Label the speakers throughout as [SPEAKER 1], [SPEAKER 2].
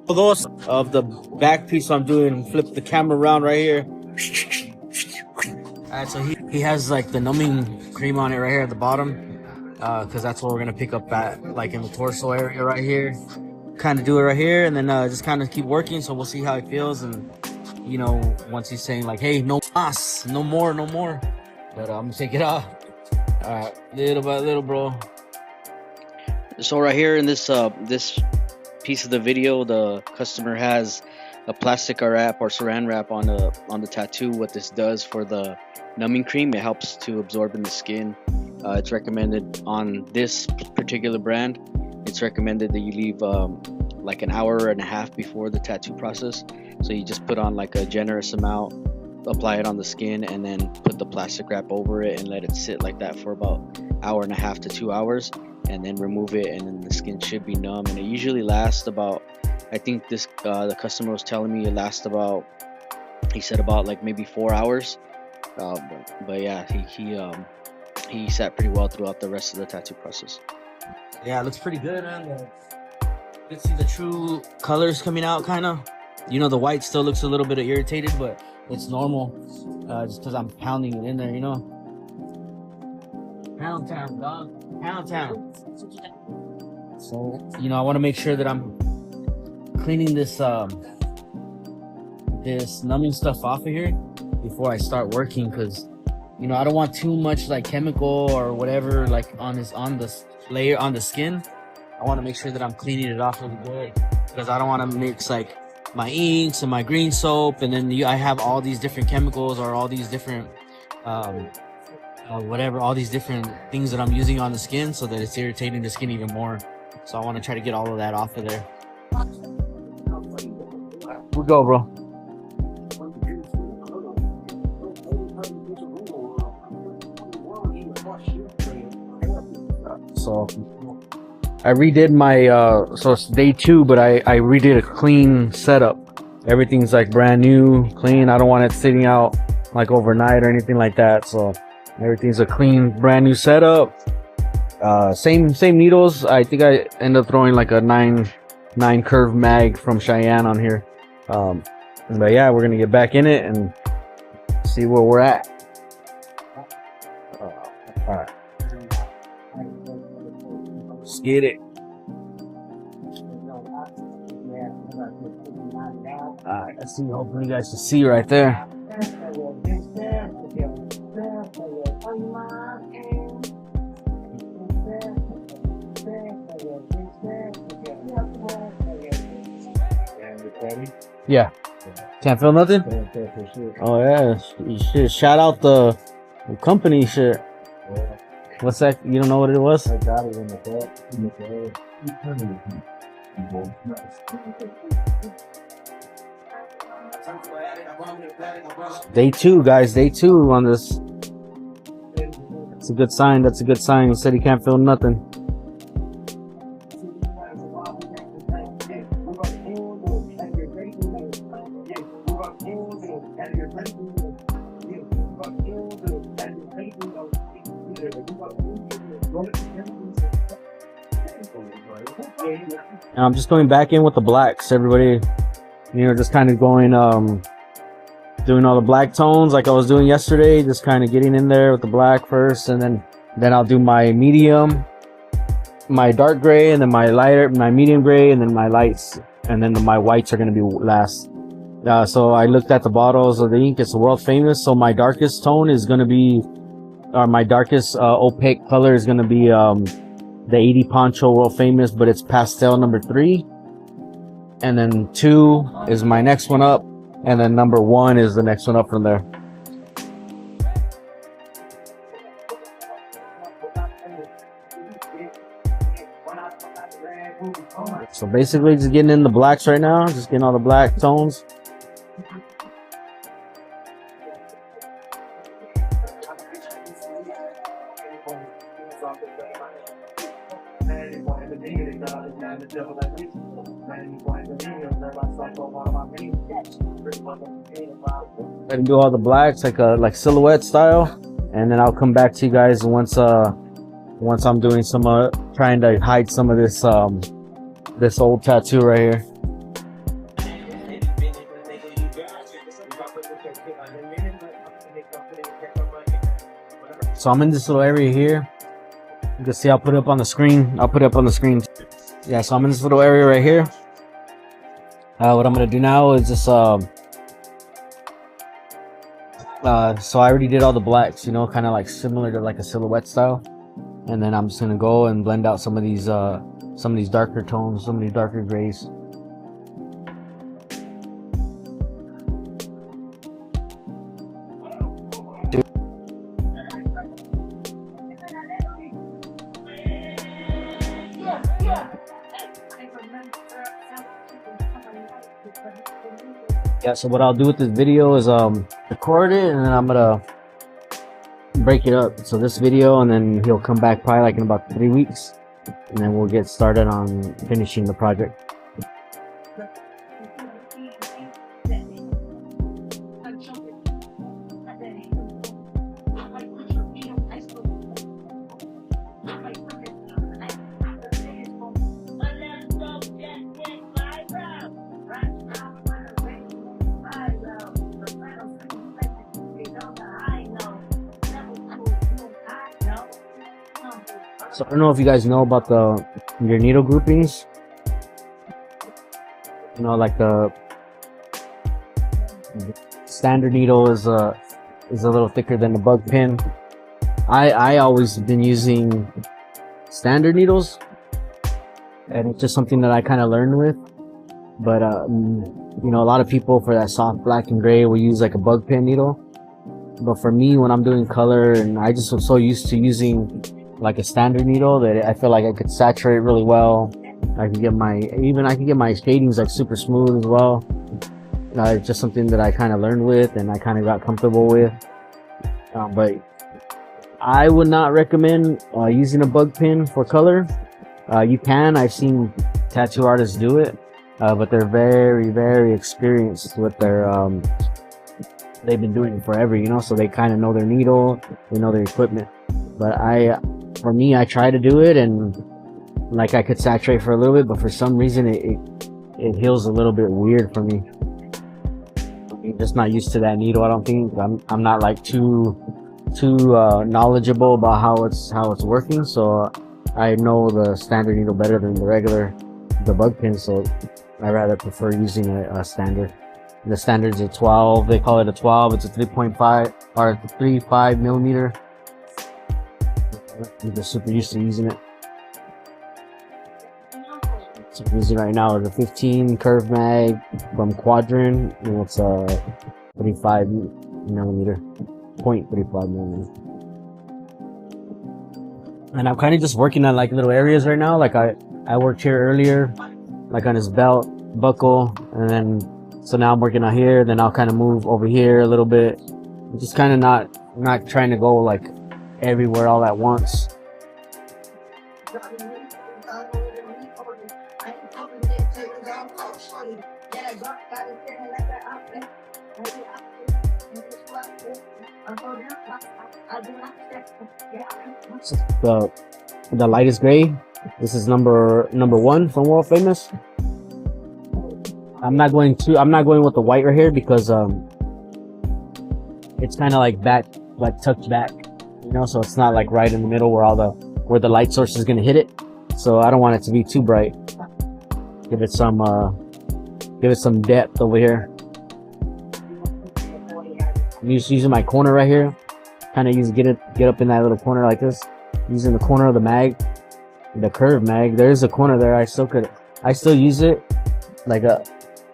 [SPEAKER 1] Those of the back piece I'm doing, flip the camera around right here. Alright, so he has like the numbing cream on it right here at the bottom, because that's what we're gonna pick up at, like in the torso area right here. Kind of do it right here, and then just kind of keep working. So we'll see how it feels, and you know, once he's saying like, "Hey, no mas, no more, no more," but I'm gonna take it off. All right, little by little, bro. So right here in this this piece of the video, the customer has a plastic wrap or saran wrap on the tattoo. What this does for the numbing cream, it helps to absorb in the skin. It's recommended on this particular brand. It's recommended that you leave like an hour and a half before the tattoo process. So you just put on like a generous amount, apply it on the skin, and then put the plastic wrap over it and let it sit like that for about hour and a half to 2 hours, and then remove it, and then the skin should be numb. And it usually lasts about, I think this the customer was telling me it lasts about, he said about like maybe 4 hours. But yeah, he sat pretty well throughout the rest of the tattoo process. Yeah, it looks pretty good, man. You can see the true colors coming out, kind of. You know, the white still looks a little bit irritated, but it's normal, just because I'm pounding it in there, you know. Pound town, dog. Pound town. So, you know, I want to make sure that I'm cleaning this this numbing stuff off of here before I start working, because, you know, I don't want too much like chemical or whatever like on this layer on the skin. I want to make sure that I'm cleaning it off really good, because I don't want to mix like my inks and my green soap, and then I have all these different chemicals or all these different whatever, all these different things that I'm using on the skin, so that it's irritating the skin even more. So I want to try to get all of that off of there. We go, bro. So I redid my so it's day 2, but I redid a clean setup. Everything's like brand new, clean. I don't want it sitting out like overnight or anything like that. So everything's a clean, brand new setup. Same needles. I think I end up throwing like a 9 curve mag from Cheyenne on here. But yeah, we're gonna get back in it and see where we're at. All right. Let's get it. Alright, let's see. Hopefully you guys can see right there. Yeah. Can't feel nothing? Oh yeah. Shit. Shout out the company shit. What's that? You don't know what it was? I got it in the back. Day 2, guys. Day 2 on this. That's a good sign. That's a good sign. He said he can't feel nothing. I'm just going back in with the blacks, everybody. You know, just kind of going, doing all the black tones like I was doing yesterday. Just kind of getting in there with the black first, and then I'll do my medium, my dark gray, and then my lighter, my medium gray, and then my lights, and then my whites are gonna be last. So I looked at the bottles of the ink. It's world famous. So my darkest tone is gonna be, or my darkest opaque color is gonna be the 80 Poncho world famous, but it's pastel number 3, and then 2 is my next one up, and then number 1 is the next one up from there. So basically just getting in the blacks right now, just getting all the black tones. I can do all the blacks like silhouette style, and then I'll come back to you guys once I'm doing some trying to hide some of this this old tattoo right here. So I'm in this little area here. You can see I'll put it up on the screen. Yeah, so I'm in this little area right here. What I'm gonna do now is just so I already did all the blacks, you know, kind of like similar to like a silhouette style. And then I'm just gonna go and blend out some of these darker tones, some of these darker grays. Yeah, so what I'll do with this video is record it, and then I'm gonna break it up. So this video, and then he'll come back probably like in about 3 weeks, and then we'll get started on finishing the project. So I don't know if you guys know about your needle groupings. You know, like the standard needle is a little thicker than the bug pin. I always been using standard needles, and it's just something that I kind of learned with. But you know, a lot of people for that soft black and gray will use like a bug pin needle. But for me, when I'm doing color, and I just was so used to using like a standard needle that I feel like I could saturate really well. I could get my shadings like super smooth as well. It's just something that I kind of learned with, and I kind of got comfortable with. But I would not recommend using a bug pin for color. You can. I've seen tattoo artists do it, but they're very, very experienced with their. They've been doing it forever, you know, so they kind of know their needle, they know their equipment. But for me, I try to do it, and like I could saturate for a little bit, but for some reason it heals a little bit weird for me. I'm just not used to that needle. I don't think I'm not like too knowledgeable about how it's working, so I know the standard needle better than the bug pin, so I rather prefer using a standard. The standard's a 12. They call it a 12. It's a 3.5 or 3.5 millimeter. I'm just super used to using it. So I'm using right now the 15 curve mag from Quadrant, and it's a 35 millimeter, 0.35 millimeter. And I'm kind of just working on like little areas right now. Like I worked here earlier, like on his belt buckle, and then so now I'm working on here. Then I'll kind of move over here a little bit. I'm just kind of not trying to go like everywhere all at once. The lightest gray. This is number 1 from World Famous. I'm not going with the white right here because it's kind of like tucked back, you know, so it's not like right in the middle where the light source is going to hit it. So I don't want it to be too bright. Give it some depth over here. I'm using my corner right here. Kind of get up in that little corner like this. Using the corner of the mag, the curve mag. There's a corner there. I still use it. Like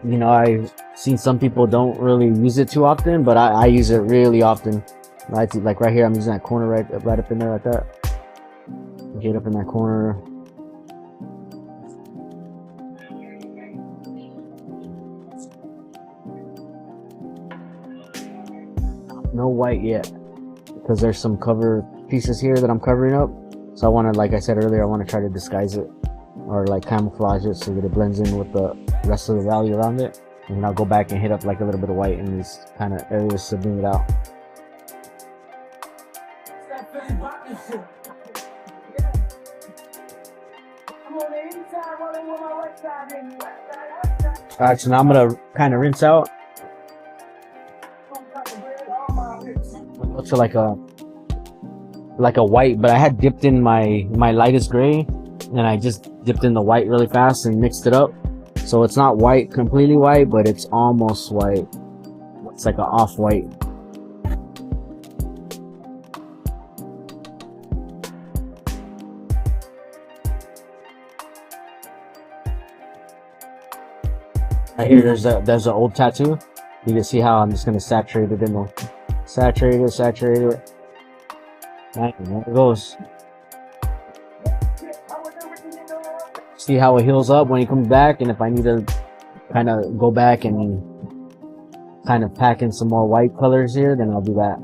[SPEAKER 1] you know, I've seen some people don't really use it too often, but I use it really often. Like right here, I'm using that corner right up in there like that. Get up in that corner. No white yet, because there's some cover pieces here that I'm covering up. So I want to, like I said earlier, I want to try to disguise it or like camouflage it so that it blends in with the rest of the value around it. And then I'll go back and hit up like a little bit of white in these kind of areas to bring it out. Alright, so now I'm gonna kind of rinse out. Go to like a like a white, but I had dipped in my lightest gray, and I just dipped in the white really fast and mixed it up. So it's not white, completely white, but it's almost white. It's like an off-white. Right here, there's an old tattoo. You can see how I'm just gonna saturate it in the saturate it. Right, there it goes. See how it heals up when he comes back, and if I need to kind of go back and kind of pack in some more white colors here, then I'll do that.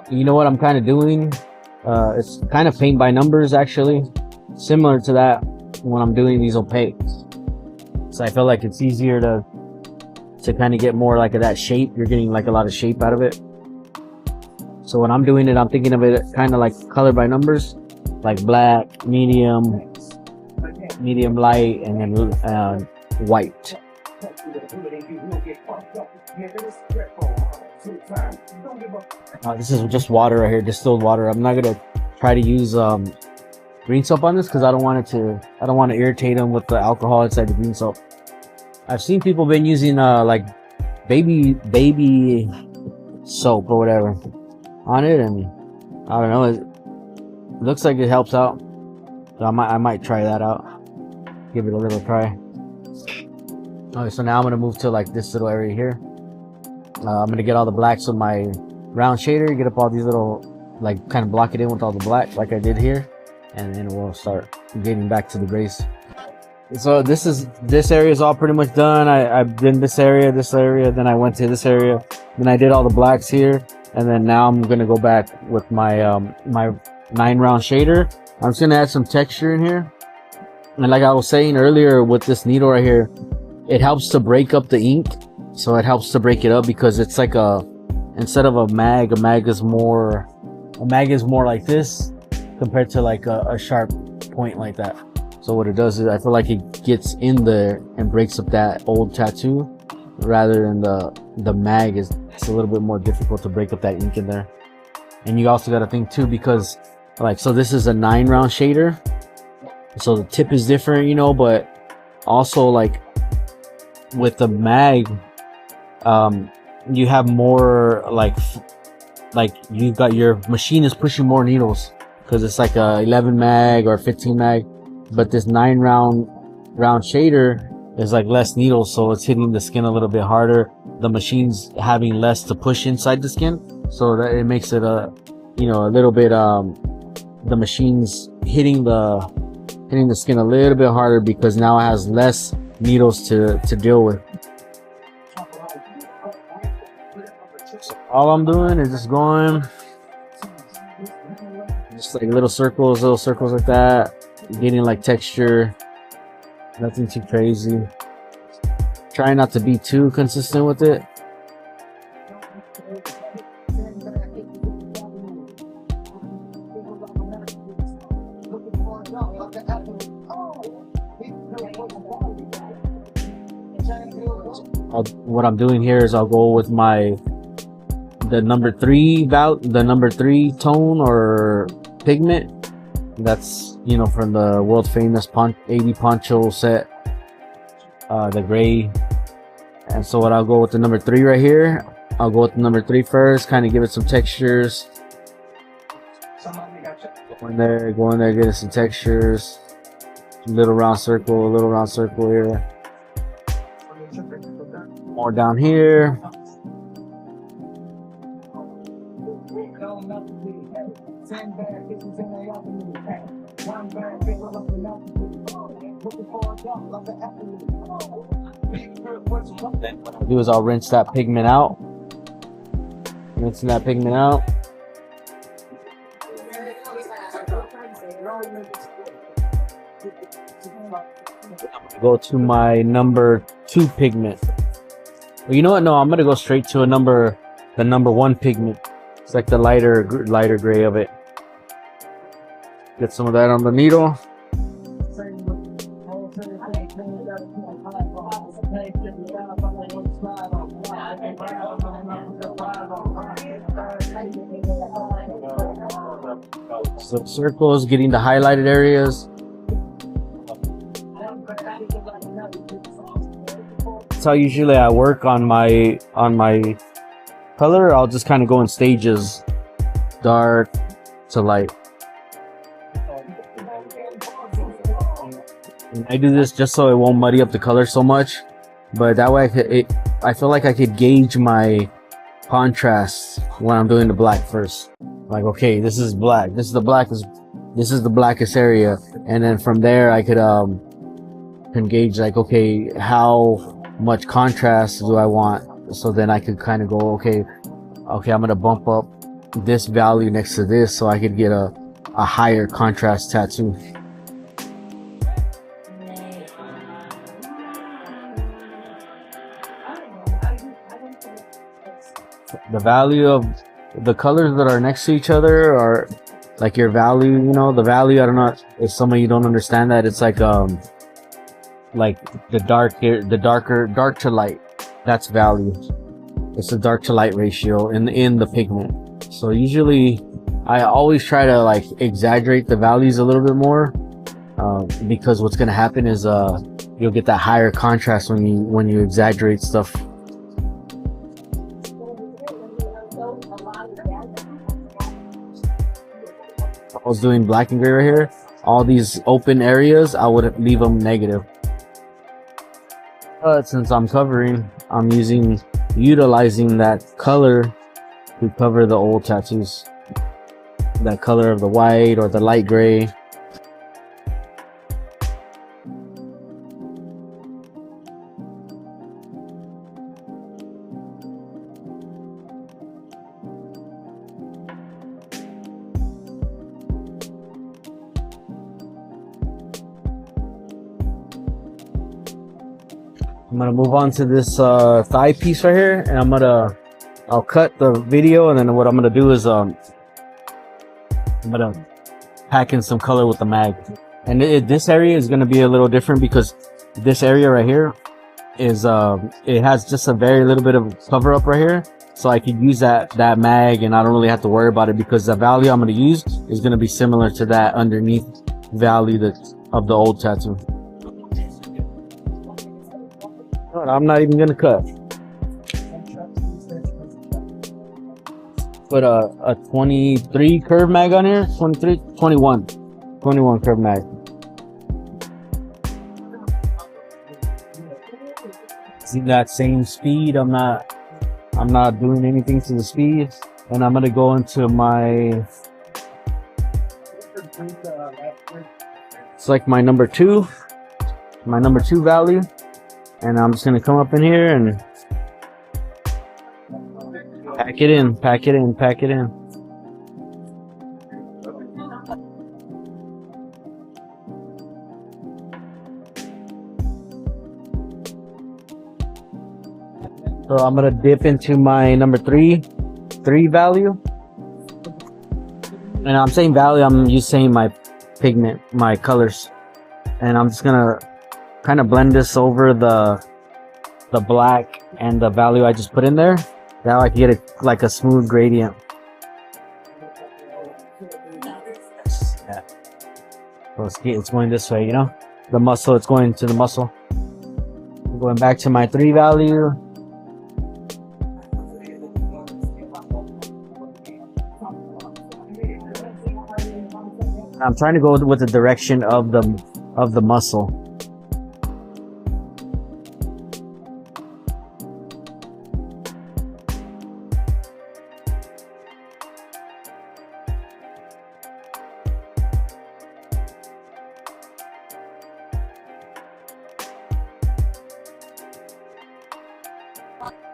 [SPEAKER 1] You know what I'm kind of doing? It's kind of paint by numbers, actually, similar to that when I'm doing these opaques. So I feel like it's easier to kind of get more like of that shape. You're getting like a lot of shape out of it. So when I'm doing it, I'm thinking of it kind of like color by numbers, like black, medium light, and then white. This is just water right here, distilled water. I'm not gonna try to use green soap on this because I don't want to irritate them with the alcohol inside the green soap. I've seen people been using like baby soap or whatever on it, and I don't know, it looks like it helps out. So I might try that out, give it a little try. Okay, so now I'm gonna move to like this little area here. I'm gonna get all the blacks with my round shader, get up all these little, like, kind of block it in with all the black like I did here, and then we'll start getting back to the grays. So this area is all pretty much done. I've done this area, then I went to this area, then I did all the blacks here, and then now I'm gonna go back with my my 9 round shader. I'm just gonna add some texture in here, and like I was saying earlier, with this needle right here, it helps to break up the ink. So it helps to break it up because it's like instead of a mag is more like this compared to like a sharp point like that. So what it does is I feel like it gets in there and breaks up that old tattoo, rather than the mag it's a little bit more difficult to break up that ink in there. And you also got to think too, because like, so this is a 9 round shader, so the tip is different, you know, but also like with the mag, you have more like you got, your machine is pushing more needles because it's like a 11 mag or 15 mag, but this 9 round shader is like less needles, so it's hitting the skin a little bit harder. The machine's having less to push inside the skin, so that it makes it a little bit the machine's hitting the skin a little bit harder because now it has less needles to deal with. So all I'm doing is just going just like little circles like that, getting like texture, nothing too crazy. Trying not to be too consistent with it. What I'm doing here is I'll go with the number 3 tone or pigment. That's, you know, from the world famous 80 poncho set, the gray. And so what I'll go with the number 3 right here. I'll go with the number 3 first, kind of give it some textures. Go in there, get it some textures. Little round circle here. More down here. Then what I'll do is I'll rinse that pigment out Mixing that pigment out. Go to my number 2 pigment. Well, you know what? No, I'm gonna go straight to the number 1 pigment. It's like the lighter gray of it. Get some of that on the needle. So circles, getting the highlighted areas. That's how usually I work on my color. I'll just kind of go in stages, dark to light. And I do this just so it won't muddy up the color so much, but that way I feel like I could gauge my contrast when I'm doing the black first. Like, okay, this is black. This is the blackest area, and then from there I could can gauge like, okay, how much contrast do I want? So then I could kind of go, okay, I'm gonna bump up this value next to this so I could get a higher contrast tattoo. The value of the colors that are next to each other are like your value, you know, the value. I don't know if some of you don't understand that. It's like the dark to light, that's value. It's the dark to light ratio in the pigment. So usually I always try to like exaggerate the values a little bit more, because what's gonna happen is you'll get that higher contrast when you exaggerate stuff. I was doing black and gray right here. All these open areas, I would leave them negative. But since I'm covering, I'm utilizing that color to cover the old tattoos. That color of the white or the light gray. I'm gonna move on to this thigh piece right here, and I'll cut the video, and then what I'm gonna do is I'm gonna pack in some color with the mag. And this area is gonna be a little different because this area right here is it has just a very little bit of cover up right here, so I could use that mag, and I don't really have to worry about it because the value I'm gonna use is gonna be similar to that underneath value of the old tattoo. I'm not even gonna cut. Put a 23 curve mag on here. 21 curve mag. See that same speed. I'm not doing anything to the speed, and I'm gonna go into my. It's like my number 2 value. And I'm just gonna come up in here and pack it in. So I'm gonna dip into my number 3 value. And I'm saying value, I'm just saying my pigment, my colors. And I'm just gonna kind of blend this over the black and the value I just put in there. Now I can get like a smooth gradient. Yeah. So it's going this way, you know? The muscle, it's going to the muscle. I'm going back to my 3 value. I'm trying to go with the direction of the muscle.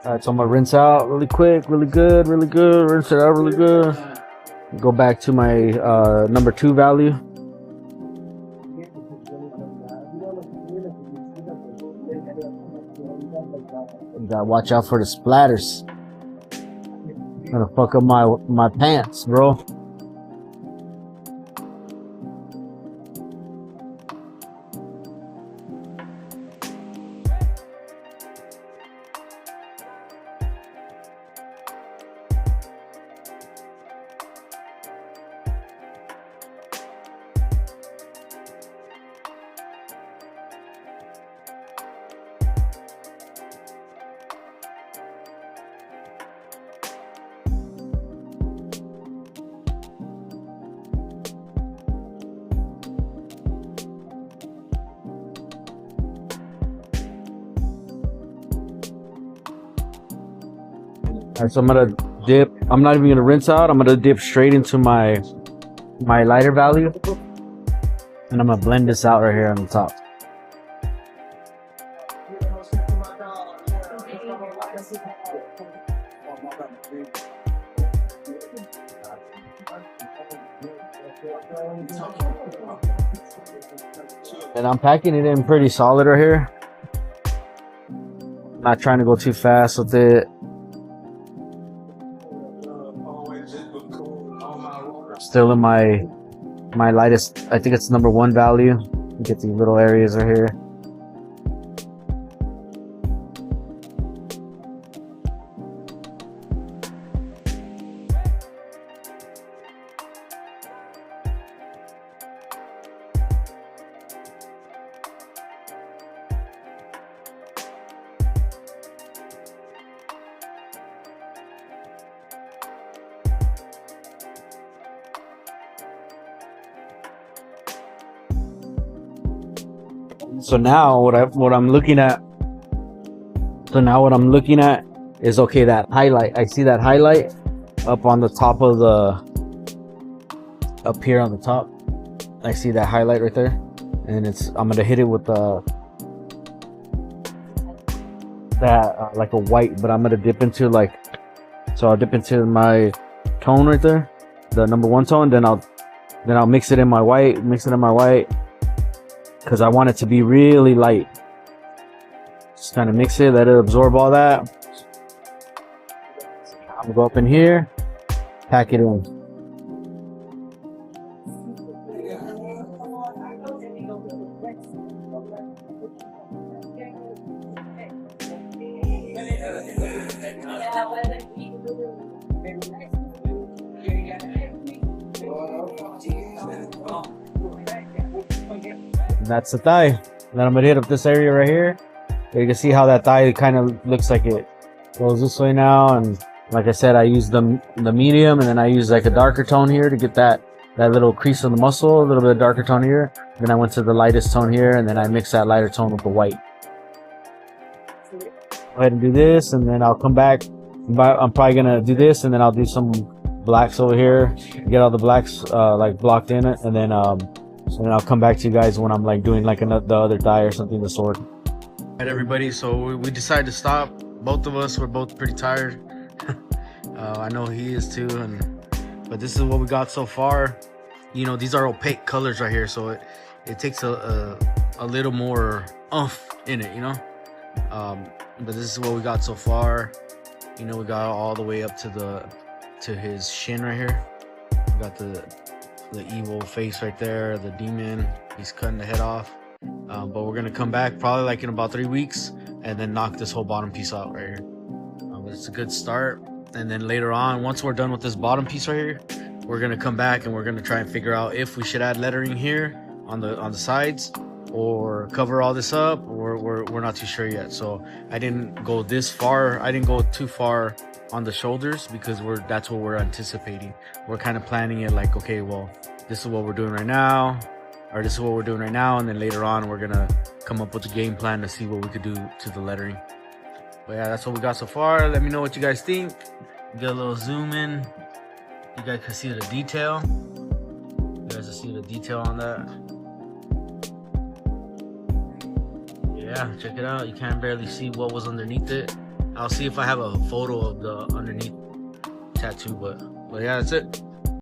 [SPEAKER 1] Alright, so I'm gonna rinse out really quick, really good, rinse it out really good. Go back to my number 2 value. You gotta watch out for the splatters. Gonna fuck up my pants, bro. Alright, so I'm gonna dip. I'm not even gonna rinse out. I'm gonna dip straight into my lighter value, and I'm gonna blend this out right here on the top. And I'm packing it in pretty solid right here. Not trying to go too fast with it. Still in my lightest, I think it's number 1 value. You get these little areas right here. So now what I'm looking at is, okay, that highlight. I see that highlight up on the top of up here on the top. I see that highlight right there, and I'm gonna hit it with like a white, but I'm gonna dip into I'll dip into my tone right there, the number 1 tone, then I'll mix it in my white, because I want it to be really light. Just kind of mix it, let it absorb all that. I'm gonna go up in here, pack it in. And that's the thigh. And then I'm gonna hit up this area right here. You can see how that thigh kind of looks like it goes this way now. And like I said, I use the medium, and then I use like a darker tone here to get that little crease of the muscle, a little bit of darker tone here. Then I went to the lightest tone here, and then I mix that lighter tone with the white. Go ahead and do this, and then I'll come back. I'm probably gonna do this, and then I'll do some blacks over here, get all the blacks like blocked in it, and then I'll come back to you guys when I'm like doing like the other thigh or something of the sort. Alright everybody, so we decided to stop. Both of us were both pretty tired. I know he is too, but this is what we got so far. You know, these are opaque colors right here, so it takes a little more oomph in it, you know. But this is what we got so far. You know, we got all the way up to his shin right here. We got the evil face right there, the demon. He's cutting the head off. But we're gonna come back probably like in about 3 weeks and then knock this whole bottom piece out right here. But it's a good start. And then later on, once we're done with this bottom piece right here, we're gonna come back and we're gonna try and figure out if we should add lettering here on the sides, or cover all this up, or we're not too sure yet. So I didn't go this far. I didn't go too far on the shoulders, because that's what we're anticipating. We're kind of planning it like, okay, well, this is what we're doing right now, or this is what we're doing right now, and then later on we're gonna come up with a game plan to see what we could do to the lettering. But yeah, that's what we got so far. Let me know what you guys think. Get a little zoom in. You guys can see the detail. You guys can see the detail on that. Yeah, check it out. You can't barely see what was underneath it. I'll see if I have a photo of the underneath tattoo, but yeah, that's it.